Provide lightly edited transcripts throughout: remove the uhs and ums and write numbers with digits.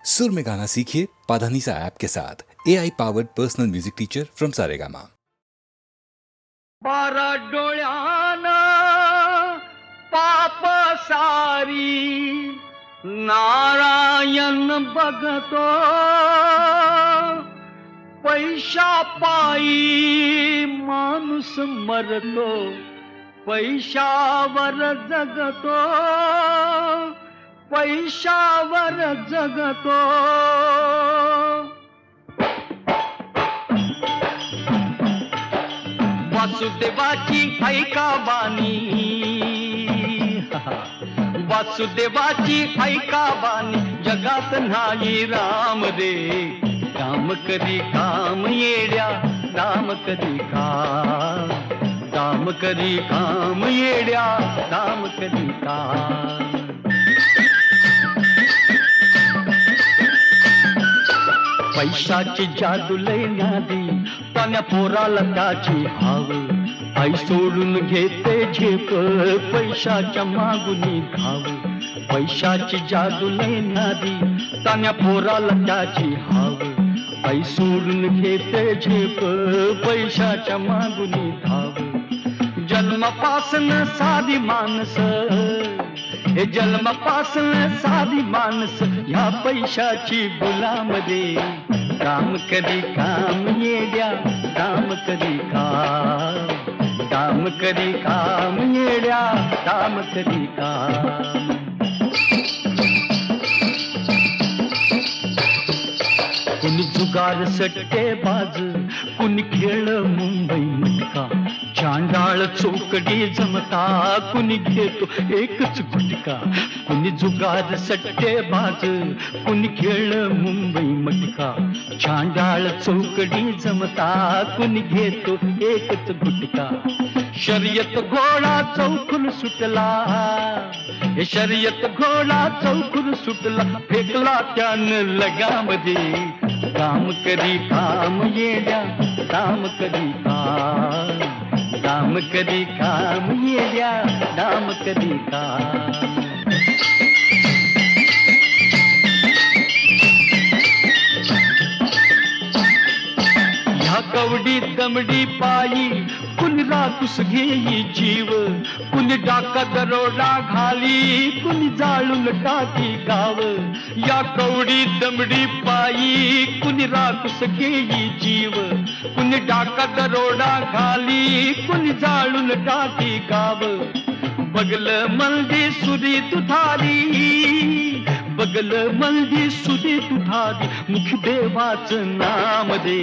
सुर में गाना सीखिए पाधानीसा ऐप के साथ AI powered personal music teacher from Saregama. 12 डोळ्यान पाप सारी नारायण बघतो, पैशा पायी माणूस मरतो, पैशावर जगतो, पैशावर जगतो। वासुदेवाची ऐका बानी, वासुदेवाची ऐका बानी, जगात नाही राम रे, राम करी काम येड्या, राम करी काम, राम करी काम येड्या, राम करी काम। पैशाची जादू लय नादी, पाण्या पोराला त्याची हाव, आई सोडून घेते झेप, पैशाच्या मागुनी धाव। पैशाची जादू लय नादी, तान्या पोराला त्याची हाव, आई सोडून घेते झेप, पैशाच्या मागुनी धाव। जन्मापासून साधी माणस, हे जन्मापासून साधी माणस, ह्या पैशाची गुलाम रे, काम करी काम येड्या, काम करी काम, काम करी काम येड्या, काम करी काम। कुणी जुगार सट्टे बाज, कुणी खेळ मुंबई मटका, चांडाळ चौकडी जमता, कुणी घेतो एकच गुटका। कुणी जुगार सट्टे बाज, कुणी खेळ मुंबई मटका, चांडाळ चौकडी जमता, कुणी घेतो एकच गुटका। शर्यत घोडा चौकून सुटला, हे शर्यत घोडा चौकून सुटला, फेकला त्यानं लगामध्ये, काम करी काम येड्या, काम करी काम, काम करी काम येड्या, काम करी काम। ह्या कवडी दमडी पायी कुणी रातूस घेई जीव, कुणी डाका दरोडा घाली, कुणी जाळून टाकी गाव। या कवडी दमडी पायी कुणी रातूस घेई जीव, कुणी डाका दरोडा घाली, कुणी जाळून टाकी गाव। बगल मल्दी सुरी तुथारी, बगल मल्दी सुरी तुथारी, मुख देवाचं नाम दे,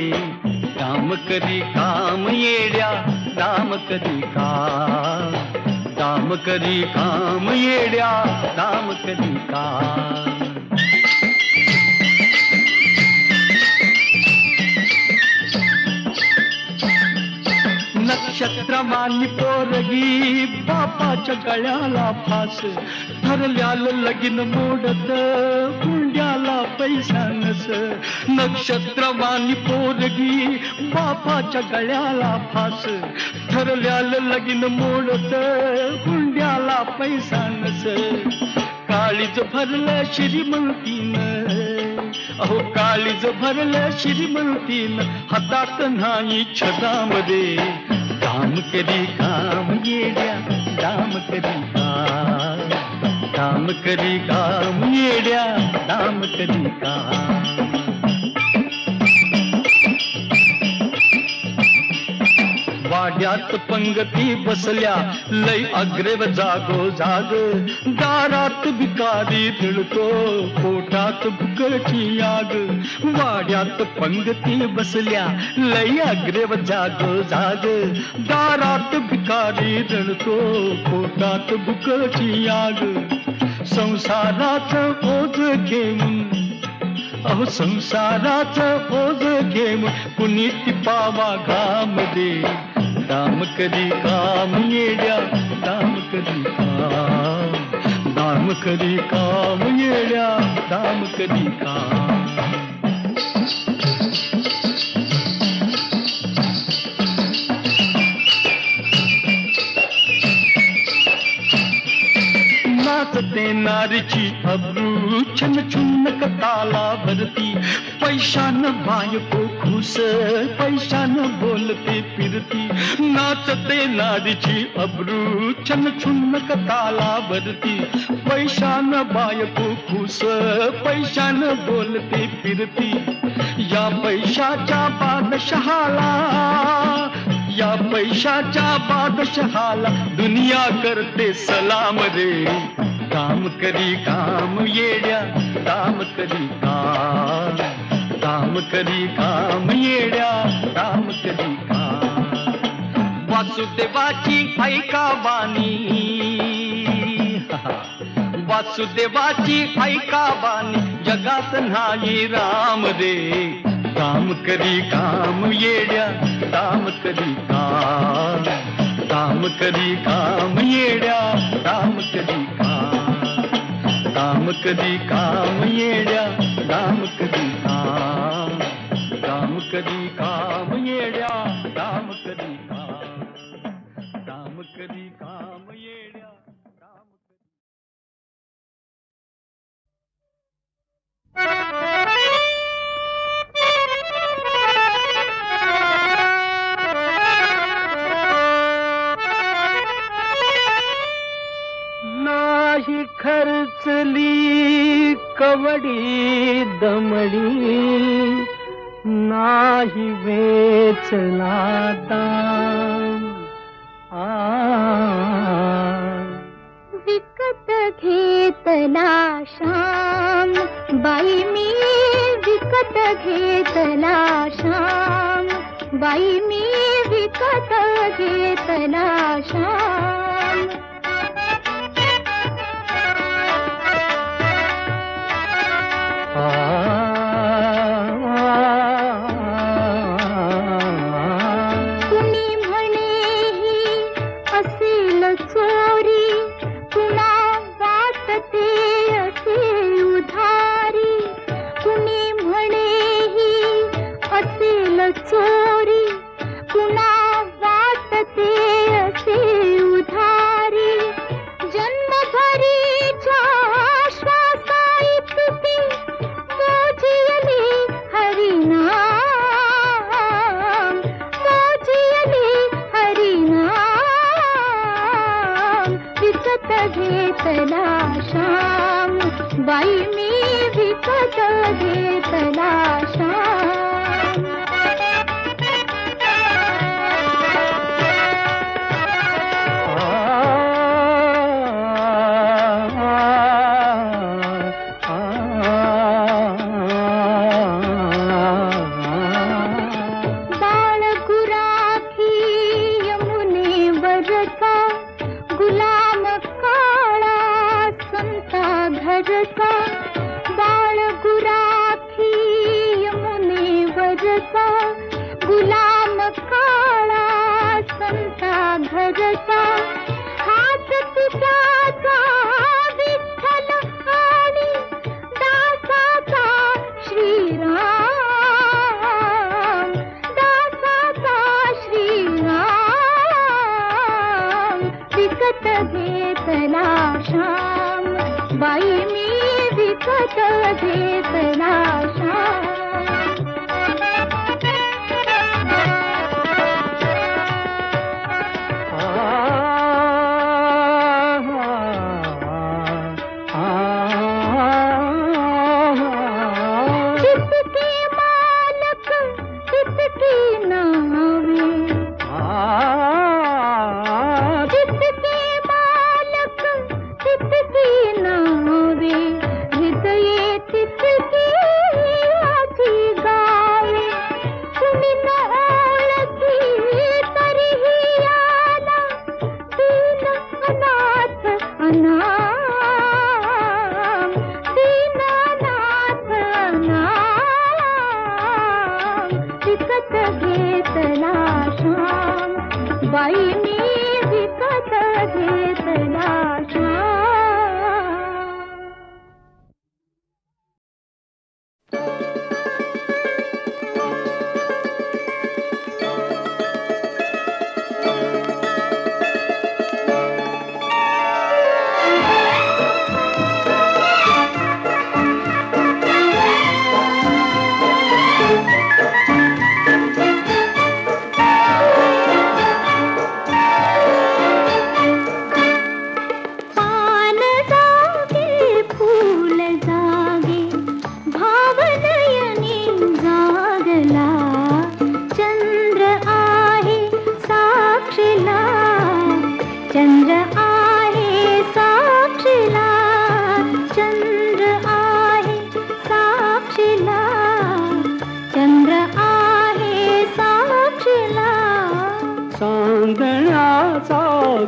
काम करी काम येड्या, काम करी काम, काम करी काम येड्या, काम करी काम। नक्षत्रमानी पोरगी, बापाच्या गळ्याला फास, ठरल्यालं लगीन मोडत, हुंड्याला पैसा नस। नक्षत्रमानी पोरगी, बापाच्या गळ्याला फास, ठरल्यालं लगीन मोडत, हुंड्याला पैसा नस। काळीज भरलं श्रीमंतीनं, अहो काळीज भरलं श्रीमंतीनं, हातात नाही छदामध्ये, काम करी काम येड्या, काम करी काम, काम करी काम येड्या, काम करी काम। वाड्यात पंगती बसल्या, लय अग्रेव जागो जाग, दारात भिकारी धुळतो, पोटात भुकची आग। वाड्यात पंगती बसल्या, लय अग्रेव जागो जाग, दारात भिकारी धुळतो, पोटात भुकची आग। संसाराचं ओझ घेऊन, अहो संसाराचं ओझ घेऊन, कुणी टिपावा घाम दे, काम करी काम येड्या, काम करी काम, काम करी काम येड्या, काम करी काम। नाचते नारीची अब्रू छन छुन्न ताला भरती पैशानं बायको खुस पैशानं बोलते फिरती नाचते नारीची अब्रू छन छुन्न ताला भरती पैशानं बायको खुस पैशानं बोलते फिरती या पैशाच्या बादशहाला या पैशाच्या बादशहाला दुनिया करते सलाम रे काम करी काम येड्या काम करी काम करी काम येड्या काम करी काम वासुदेवाची ऐका बानी वासुदेवाची ऐका बानी जगात नाही राम रे काम करी काम येड्या काम करी काम करी काम येड्या काम करी काम करी काम येड्या काम करी काम करी काम येड्या काम करी काम करी काम येड्या नाही खर्चली कवडी दमडी नाही वेचला दाम विकत घेतला श्याम बाई मी विकत घेतला श्याम बाई मी विकत घेतला श्याम कुणी म्हणे ही असेल चोरी कुणा वाटते असे उधारी कुणी म्हणे ही असेल चोरी कुणा वाटते असे उधारी जन्मभरीच्या श्वासाइतकी मोजियली हरिनाम मोजियली हरिनाम विकत घेतला श्याम बाई मी विकत घेतला श्याम बाळ गुराखी यमुनेवरचा गुलाम काळा संता घरचा बाळ गुराखी यमुनेवरचा गुलाम काळा संता घरचा हात तुझ्याचा विठ्ठल आणि दासाचा श्रीराम दासाचा श्रीराम विकत घेतला श्याम बाई मी विकत घेतला श्याम जिसके मालक जिसकी नावे जिसके मालक जिसकी नावे हृदये तिसकी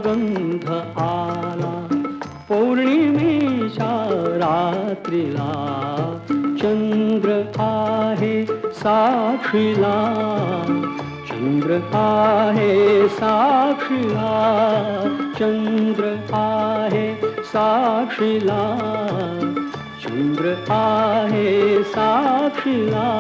गंध आला पौर्णिमेच्या रात्रीला चंद्र आहे साक्षीला चंद्र आहे साक्षीला चंद्र आहे साक्षीला चंद्र आहे साक्षीला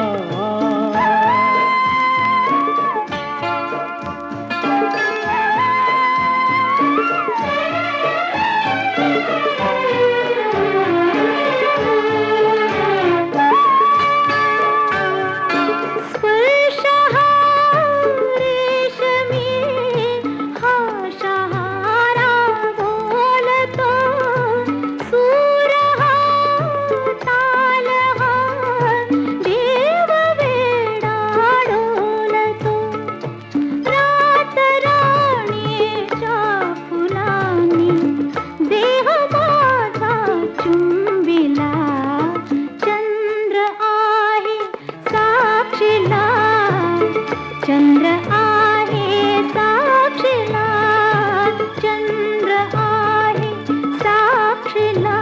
चंद्र आहे साक्षीला चंद्र आहे साक्षीला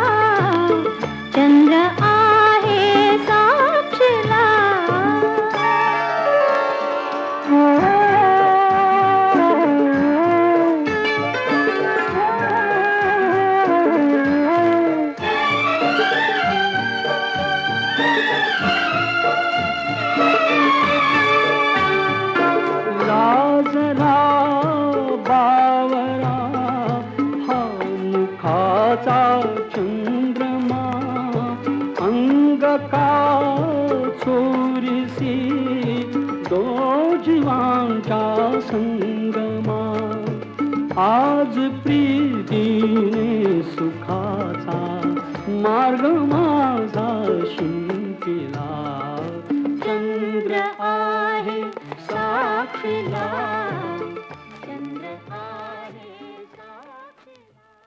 चंद्र आहे साक्षीला लाजरा बावरा हा मुखाचा चंद्रमा अंग का चोरीसी दो जीवांचा संगमा आज प्रीतीने सुखाचा मार्ग माझा शिंपिला चंद्र आहे साक्षीला चंद्र आहे साक्षीला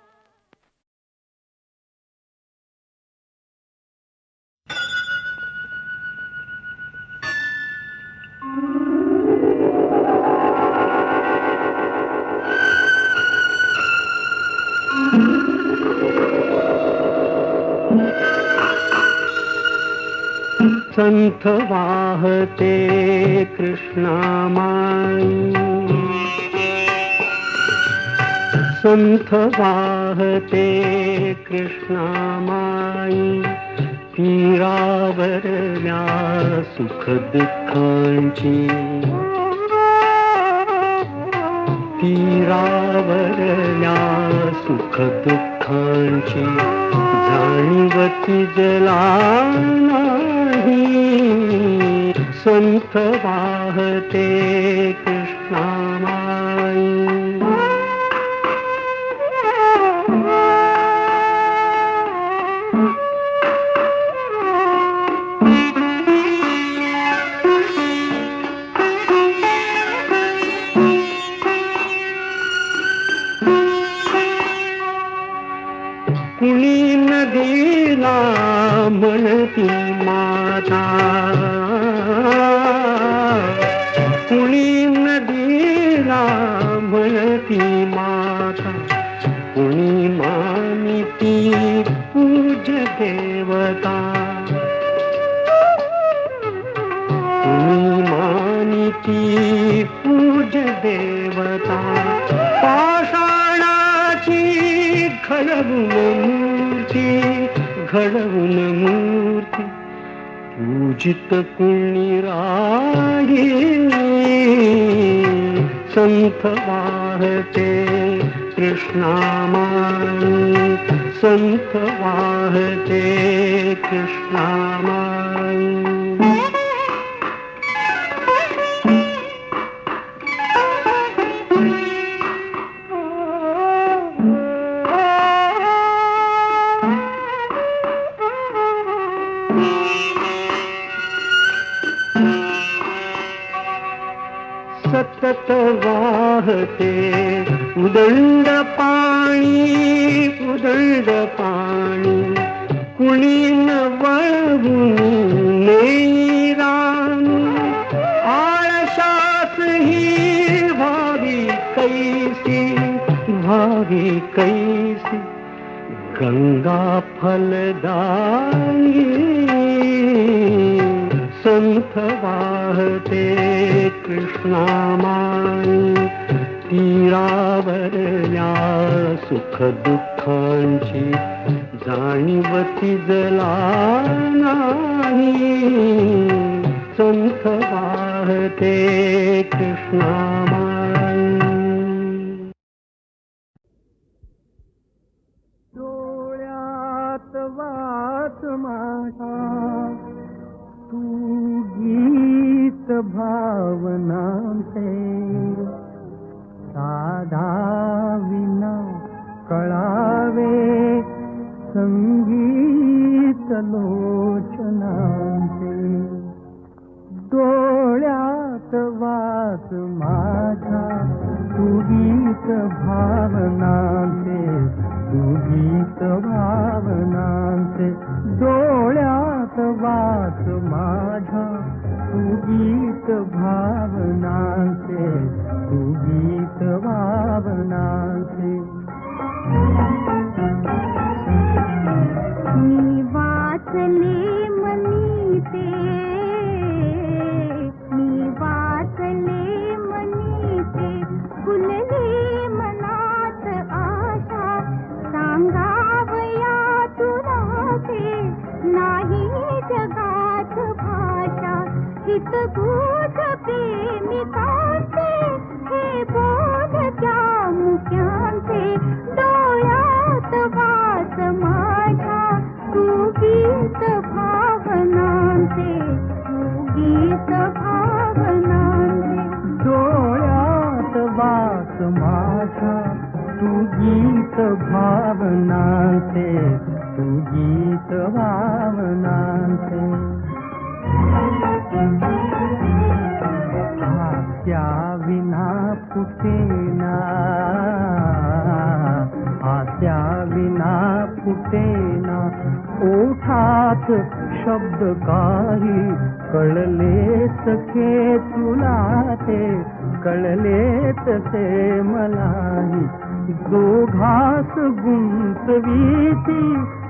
संथ वाहते कृष्णामाई संथ वाहते कृष्णामाई तीरावरल्या सुख दुःखांची तीरावरल्या सुख दुःखांची जाणीवती जला संथ वाहते कृष्णामाई कुणी नदीला म्हणती माता कुणी नदीला म्हणती माता कुणी मानिती पूज देवता कुणी मानिती पूज देवता पाषाणाची घडवून मूर्ती पूजित कुणी राही संथ वाहते कृष्णामाई संथ वाहते कृष्णामाई सतत वाहते उदंड पाणी कुणी न वळवून नेराणी आळशात ही भावी कैसी वाहे कैसी गंगा फलदायी, संथ वाहते कृष्णामाई, तीरावर या सुख दुःखांची जाणीवती जला नाही, संथ वाहते कृष्णामाई. डोळ्यात वास माझा तू गीत भावनांचे, साधा विना कळावे संगीत लोचनांचे. डोळ्यात वास माझा तू गीत भावनांचे, तू गीत भावनांचे. डोळ्यात वास माझा तू गीत भावनांचे, तू गीत भावनांचे. मी वाचले मनी ते, मी वाचले मनी ते, फुलले मनात आशा, सांगावया तुला ते, नाही जगात भाषा, हितगुज प्रेमिकांचे, हे बोल त्या मुक्यांचे. डोळ्यात वास माझ्या तू गीत भावनांचे, तू गीत भावनांचे. डोळ्यात वास माझ्या तू गीत भावनांचे, तू गीत भावनांचे. हास्या विना फुटेना, हास्या विना फुटेना, ओठात शब्द काही, कळले सखे तुला ते, कळले तसे मलाही. दोघास गुंतवीती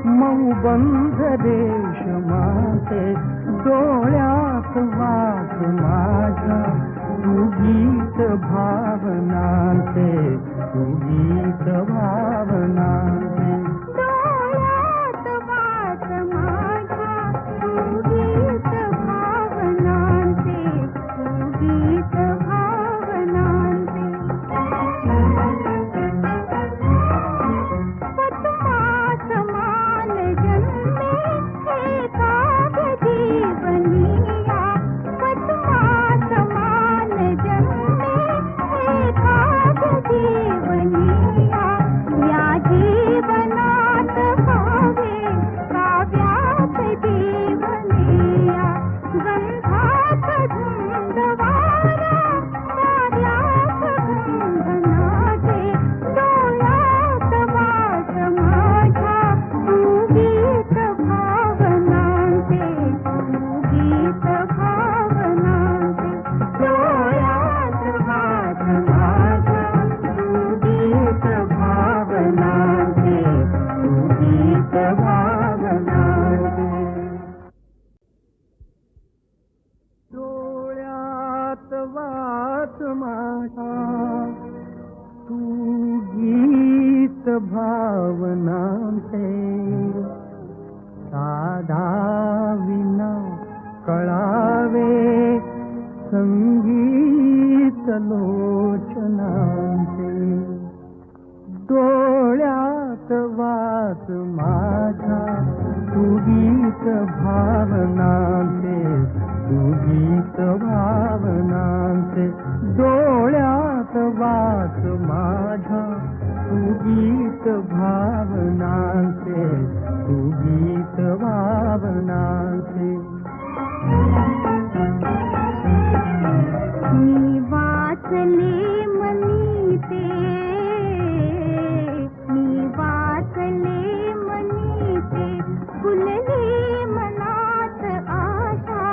मऊबंध रेशमाचे. डोळ्यात वास माझ्या तू गीत भावनांचे, तू गीत भावनांचे. डोळ्यात वास माझ्या तू गीत भावनांचे, तू गीत भावनांचे. पद्मा समान जन्मे हे काव्य जीवनिया, पद्मा समान जन्मे हे काव्य जीवनिया. या जीवनात भावे काव्यात जीवनिया, गंधात धुंदवारा, कार्यात गंधनाचे. डोळ्यात वास माझ्या तू गीत भावनांचे, तू गीत भावनांचे. डोळ्यात वास माझ्या तू गीत भावनांचे, तू गीत भावनांचे. डोळ्यात वास माझा तू गीत भावनांचे, साधा विना कळावे संगीत लोचनांचे. डोळ्यात वास माझा तू गीत भावनांचे, तू गीत भावनांचे. डोळ्यात वास माझा तू गीत भावनांचे, तू गीत भावनांचे. मी वाचले मनी ते, मी वाचले मनी ते, फुलले मनात आशा,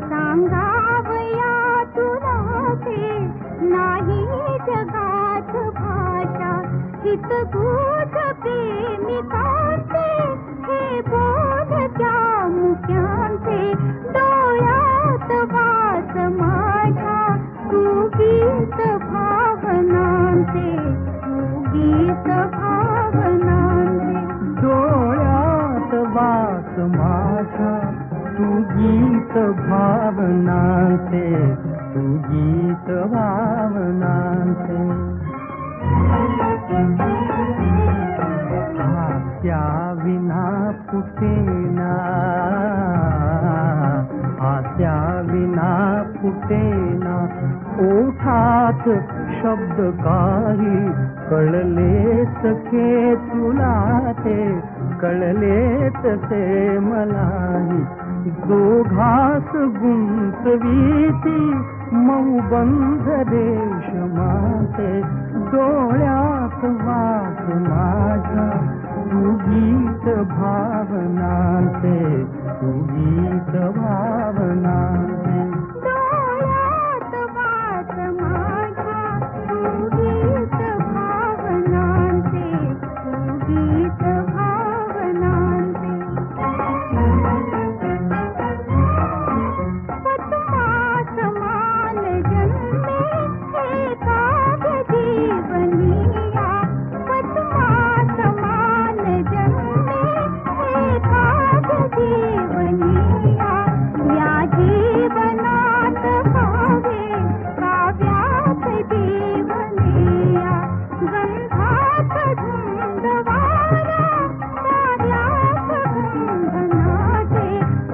सांगावया तुला ते, गीत गूढ प्रेमिकांचे हे बोल त्या मुक्यांचे डोळ्यात वास माझ्या तू गीत भावनांचे तू गीत भावनांचे डोळ्यात वास माझ्या तू गीत भावनांचे तू गीत भावनांचे आस्या विना फुटेना आस्या विना फुटेना ओठात शब्द काही कळले सखे तुला ते कळले तसे मलाही दोघास गुंतवीती मऊबंध रेशमाचे डोळ्यात वास माझ्या तू गीत भावनांचे तू गीत भावनांचे डोळ्यात वास माझ्या तू गीत भावनांचे तू गीत भावनांचे पद्मा समान जन्मे हे काव्य जीवनिया पद्मा समान जन्मे हे काव्य जीवनिया या जीवनात भावे काव्यात जीवनिया गंधात धुंदवारा कार्यात गंधनाचे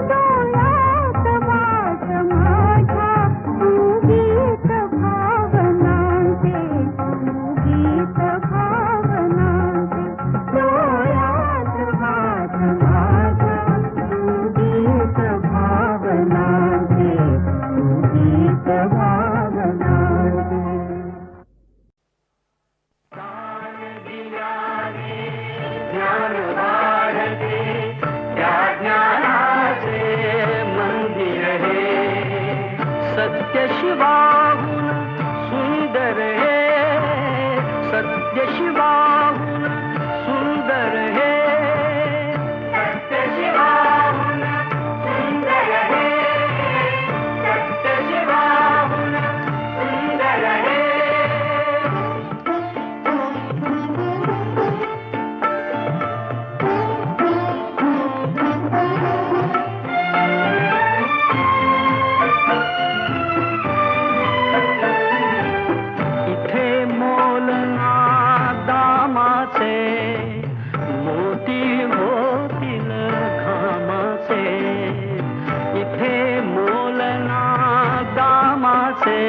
डोळ्यात वास माझ्या तू गीत भावनांचे तू गीत भावनांचे डोळ्यात वास माझ्या तू गीत भावनांचे तू गीत भावनांचे ज्ञान वाढते त्या ज्ञानाचे मंदिर हे सत्य शिवाहून सुंदर हे सत्य शिवाहून सुंदर हे सत्य शिवाहून सुंदर हे सत्य शिवाहून सुंदर हे इथे मोलना दामाचे मोती होतील घामाचे इथे मोलना दामाचे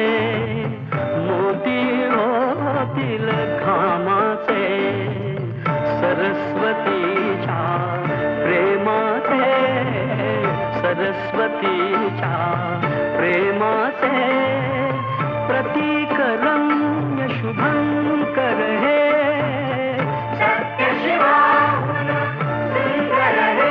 मोती होतील घामाचे सरस्वतीच्या प्रेमाचे सरस्वतीच्या प्रेमाचे प्रतीक रम्य शुभंकर हे सत्य शिवाहून सुंदर हे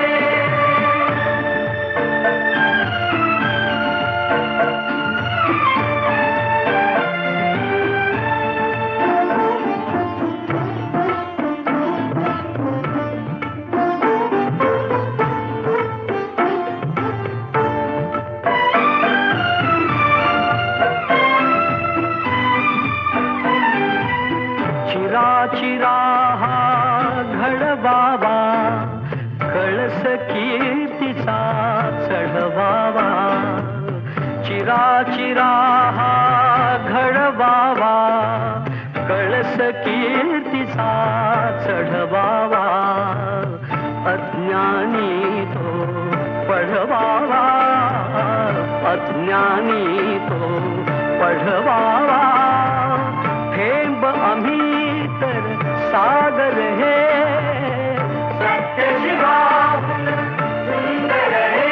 चिरा हा घडवावा कळस कीर्तीचा चढवावा चिरा हा घडवावा कळस कीर्तीचा चढवावा अज्ञानी तो पढवावा अज्ञानी तो पढवावा थेंब आम्ही तर सागर हे सत्य शिवाहून सुंदर हे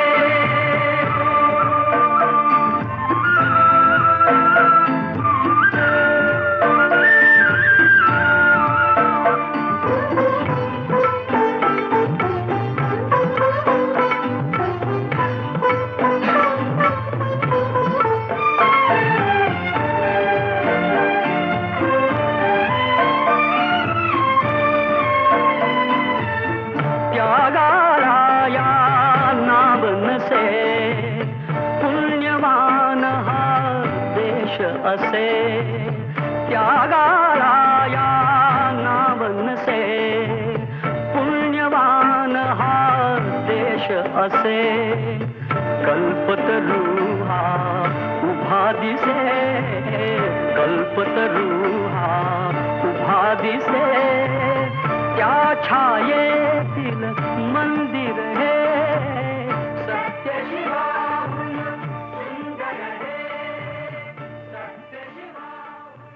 असे त्यागाला या नाव नसे पुण्यवान हा देश असे कल्पतरू हा उभा दिसे कल्पतरू हा उभा दिसे त्या छायेतील मंदिर हे सत्य शिवाहून सुंदर हे सत्य शिवाहून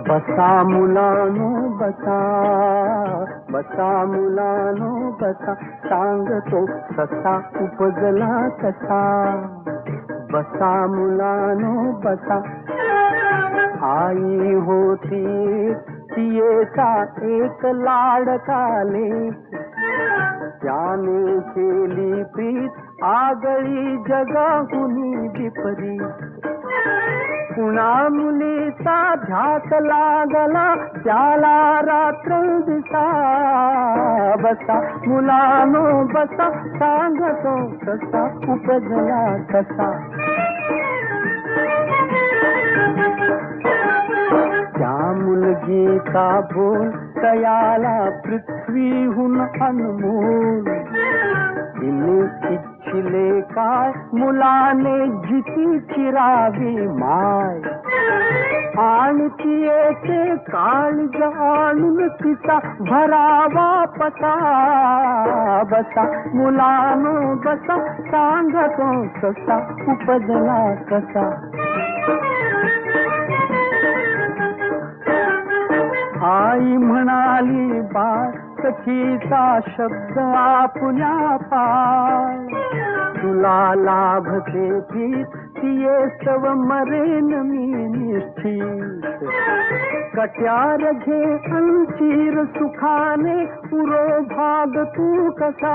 बसा मुलानो बसा बसा मुलानो बसा सांगतो कसा उपजला कसा बसा मुलानो बसा आई होती तियेचा एक लाडका लेक त्याने केली प्रीत आगळी जगाहुनी विपरीत कुणा मुलीचा ध्यास लागला त्याला रात्र दिसा बसा मुलानो बसा सांगतो कसा उपजला कसा त्या मुलगीचा बोल तयाला पृथ्वीहून अनमोल तिने इच्छिले काय मुलाने जिती चिरावी माय आणि ती येते काळज आणून तिचा भरावा पसा बसा मुलानो बसा सांगतो कसा उपजला कसा आई म्हणाली बाळ सखीचा शब्द आपुल्या पाय तुला लाभते प्रीत तिये सव मरेन मी निश्चित कट्यार घे अंचीर सुखाने पुरो भाग तू कसा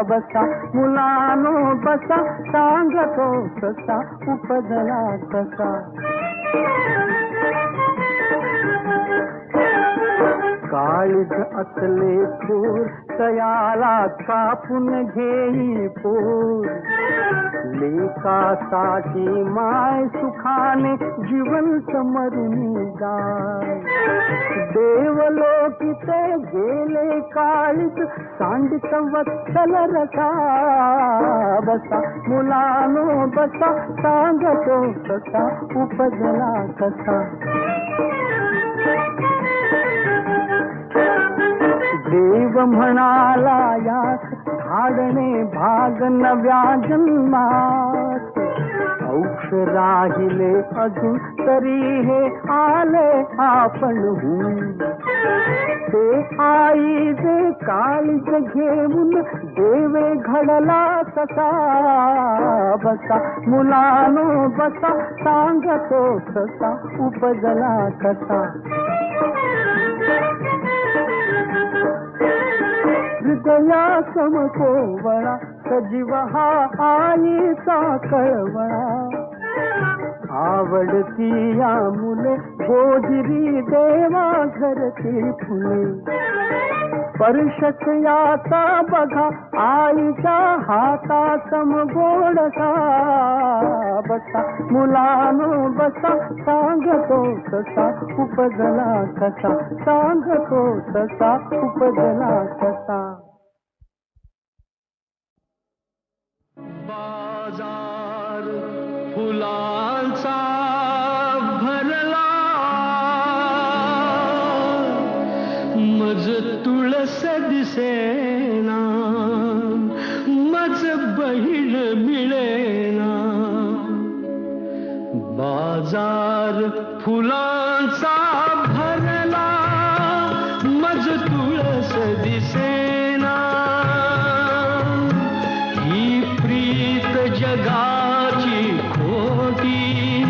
बसा मुलानो बसा सांगतो कसा उपजला कसा काळीज असले थोर तयाला कापून घेई पोर लेकासाठी माय सुखाने जीवन समरुनी जाय देवलोकीते गेले काळीज सांडित वत्सल रसा बसा मुलानो बसा सांगतो कसा उपजला कसा देव म्हणाला यास धाडणे भाग नव्या जन्मात औक्ष राहिले अजून तरी हे आले आपणहून ते आई जे काळीज घेऊन देवे घडला तसा बसा मुलानो बसा सांगतो कसा उपजला कसा हृदया समकोवळा सजीव हा आईचा कळवळा आवडती या मुले गोजिरी देवा घरची फुले स्पर्शच याचा बघा आईच्या हाता समगोडसा बसा मुलानो बसा सांगतो कसा उपजला कसा सांगतो कसा उपजला कसा बाजार फुलांचा भरला मज तुळस दिसेना मज बहीण मिळेना बाजार फुलांचा भरला मज तुळस दिसेना ही प्रीत जगाची खोटी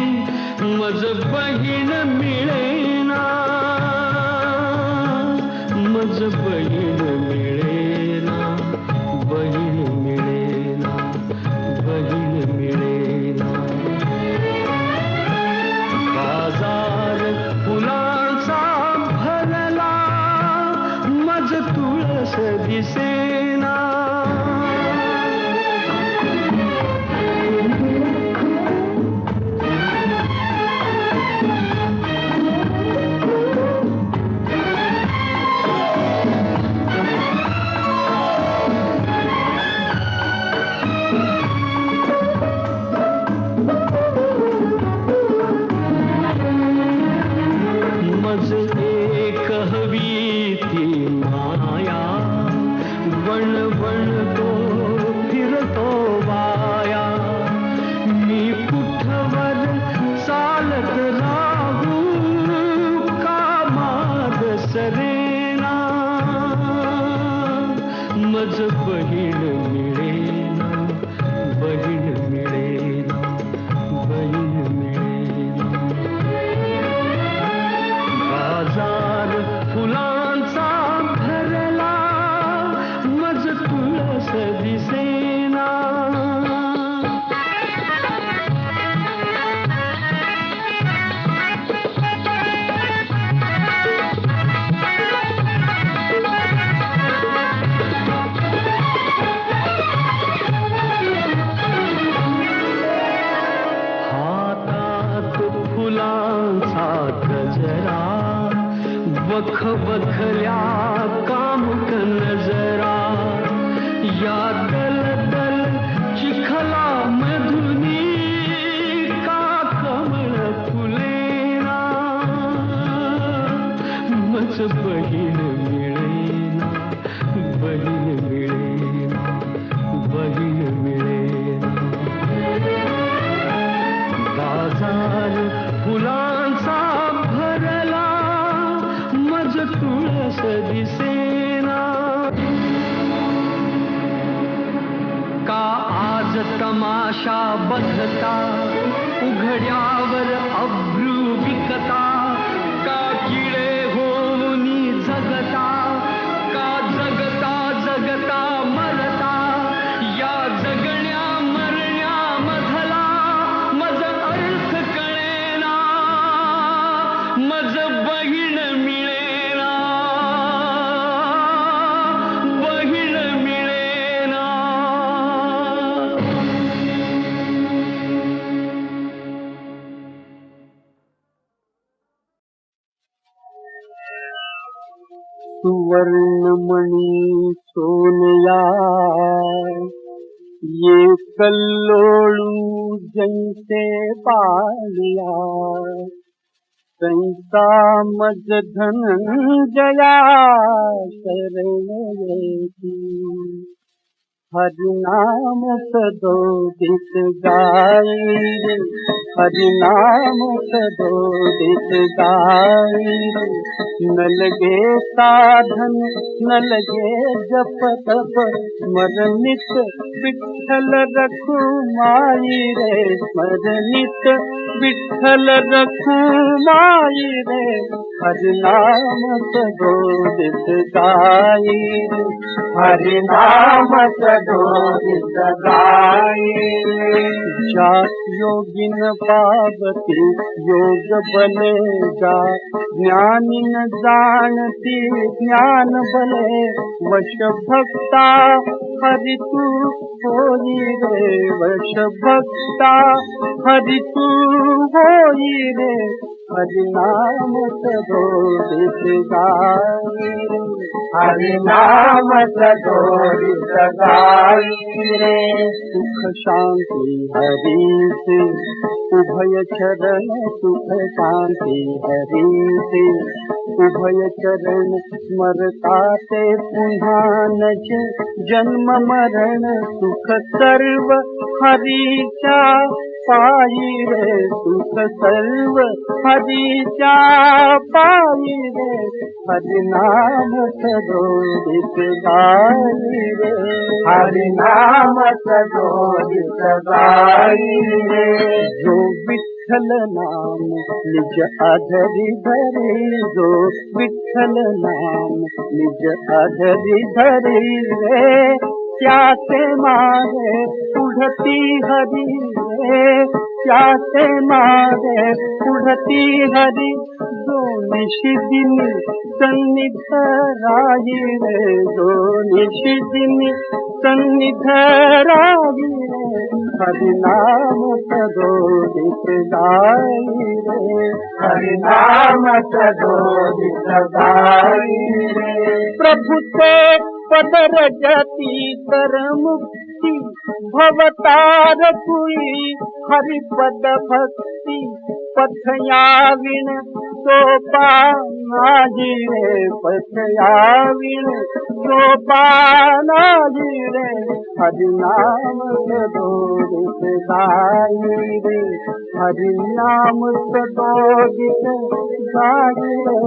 मज बहीण मिळेना मज बहीण मिळेना बहीण मिळेना बहीण मिळेना बाजार फुला तुळस दिसेना मज एक हवी ती माया वण वण तो फिरतो वाया मी कुठवर चालत राहू का मार्ग सरेना मज बहीण मिळेना बहीण मिळेना बहीण मिळेना बाजार फुलांचा भरला मज तुळस दिसेना हातात फुलांचा गजरा वख वखल्या कामुक नजरा या दल दल चिखला मधुनी का कमळ फुलेना मज बहीण मिळेना बहीण मिळेना बहीण मिळेना बाजार फुलांचा भरला मज तुळस दिसेना का आज तमाशा बघता उघड्यावर अब्रू विकता का किडे होऊनी जगता का जगता जगता मरता या जगण्या मरण्या मधला मज अर्थ कळेना मज बहीण मिळेना बहीण मिळेना सुवर्णमणि सोनया ये कल्लोळू जैसे बालिया संसा मज धनंजया शरण येती हरिनाम सदोदित गाई रे हरिनाम सदोदित गाई रे न लगे साधन न लगे जप तप स्मरणित विठ्ठल रखू माई रे स्मरणित विठ्ठल रखू माई रे हरिनाम सदोदित गाई रे हरिनाम सदोदित गाई रे जात योगिन पावती योग बले जा ज्ञानी न जानती ज्ञान बले वश भक्ता हरि तू होई रे वश भक्ता हरि तू होई रे हरिनाम सदोदित गाई रे हरिनाम सदोदित गाई रे सुख शांति हरि से उभय चरण सुख शांति हरि से उभय चरण स्मरता ते पुन्हा नज जन्म मरण सुख सर्व हरीच्या पायी रे सुख सर्व हरीच्या पायी रे हरिनाम सदोदित गाई रे हरिनाम सदोदित गाई रे जो विठ्ठल नाम निज अधरी धरी जो विठ्ठल नाम निज अधरी धरी रे त्यासे मागे उडती हरी रे त्यासे मागे उडती हरी दोनिशिदिनी सन्निध राहिरे दोनिशिदिनी सन्निध राहिरे हरिनाम सदोदित गाईरे हरिनाम सदोदित गाईरे प्रभु ते पद रजती कर मुक्ति भवतार कुई हरिपद भक्ति पथयाविण सोपानाजी रे पथयाविण सोपानाजी रे हरिनाम सदोदित गाई रे हरिनाम सदोदित गाई रे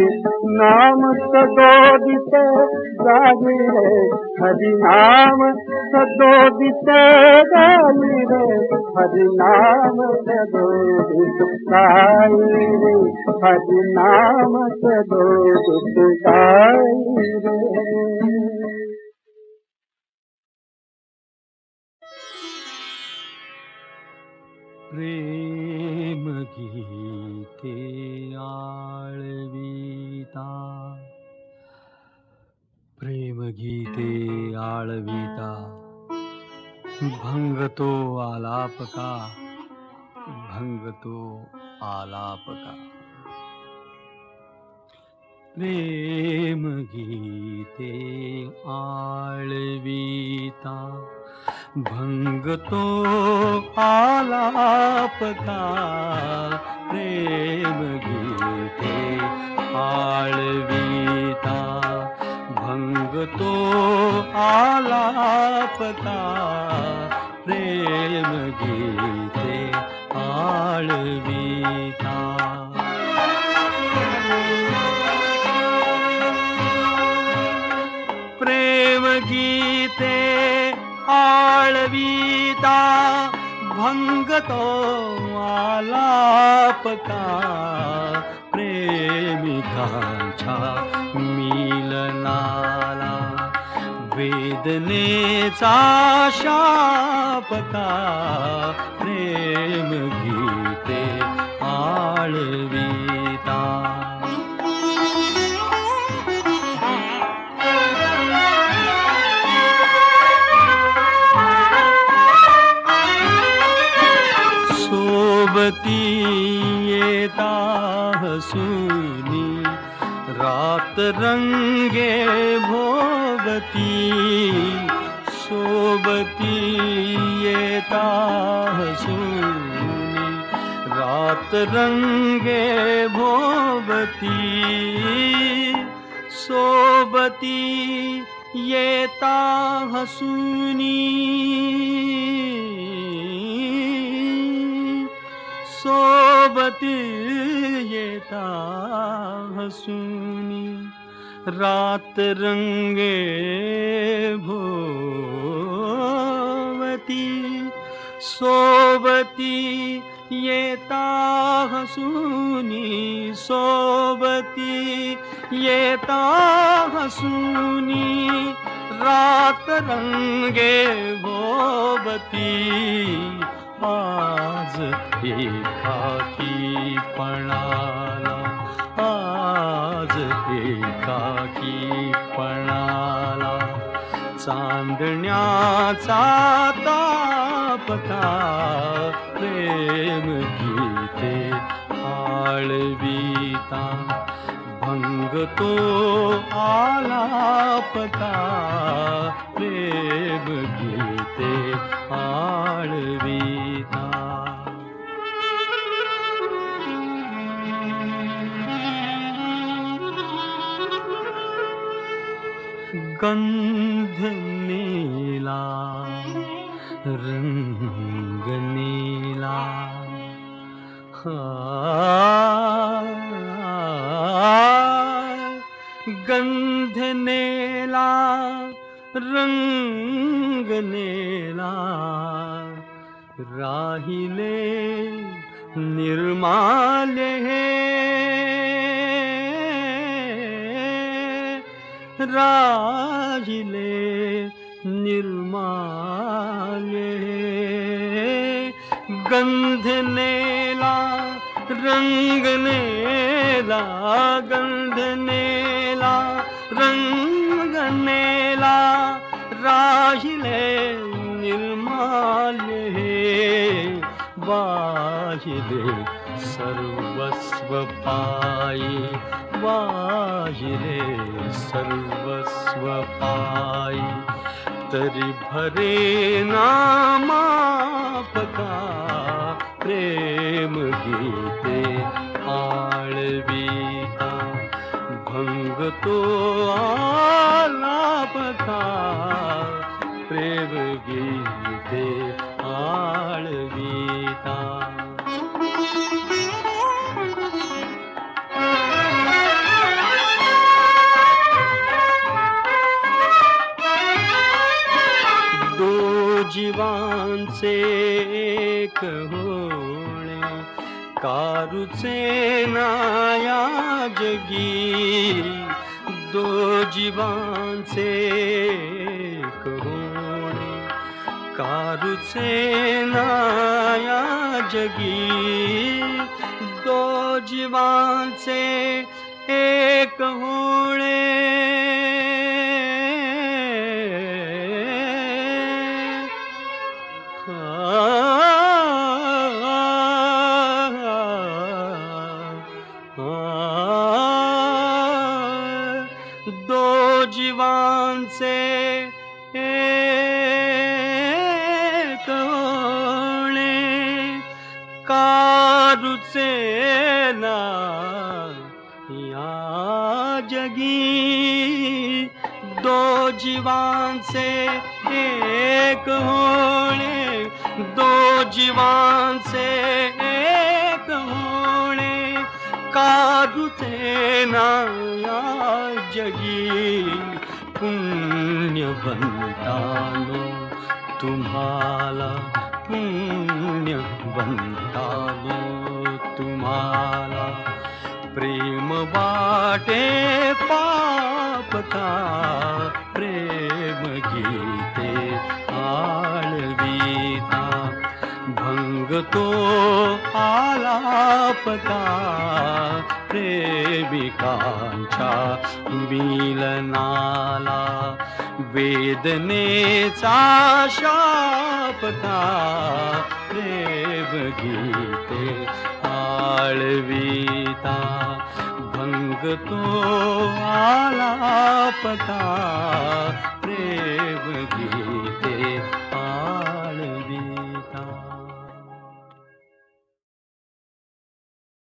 हरिनाम सदोदित गाई रे हरिनाम सदोदित गाई रे हरिनाम सदोदित गाई रे हरिनाम सदोदित गाई रे। प्रेम गीते आळविता प्रेम गीते आळविता भंगतो आलापका भंगतो आलापका प्रेम गीते आळविता भंगतो आलापका प्रेम गीते आळविता भंगतो आलापका प्रेम गीते आळविता प्रेम गीते आळविता भंगतो आलापका प्रेमिकांच्या मिलनाला वेदनेचा शापका प्रेम गीते आळविता सोबती येता हसूनी रात रंगे भोवती सोबती येता हसूनी रात रंगे भोवती सोबती येता हसूनी सोबती येता हसूनी रात रंगे भोवती सोबती येता हसूनी सोबती येता हसूनी रात रंगे भोवती आज एकाकीपणाला आज एकाकीपणाला चांदण्याचा तापका प्रेम गीते आळविता भंगतो आलापका प्रेम गीते आळविता गंध नीला रंग नीला गंध नेला रंग नेला राहिले निर्माल्य राहिले निर्माल्य गंध नेला रंग नेला गंध नेला रंग नेला राहिले निर्माल्य हे वाहिले सर्वस्व पायी वाहिले सर्वस्व पायी तरी भरे नामापका प्रेम गीते आळविता भंग तो आलापका प्रेम गीते आळविता जीवांचे एक होणे कारूचे नाया जगी दो जीवांचे एक होणे कारूचे नाया जगी दो जीवांचे एक होणे दो जीवांचे एक होणे कारूचे ना या जगी दो जीवांचे एक होणे दो जीवांचे एक होणे कारूचे ना या जगी पुण्यवंतानो तुम्हाला पुण्यवंतानो तुम्हाला प्रेम वाटे पाप का प्रेम गीते आळविता भंग तो आलापता प्रेमिकांच्या मिलनाला वेदनेचा शापता प्रेम गीते आळविता भंग तो आलापता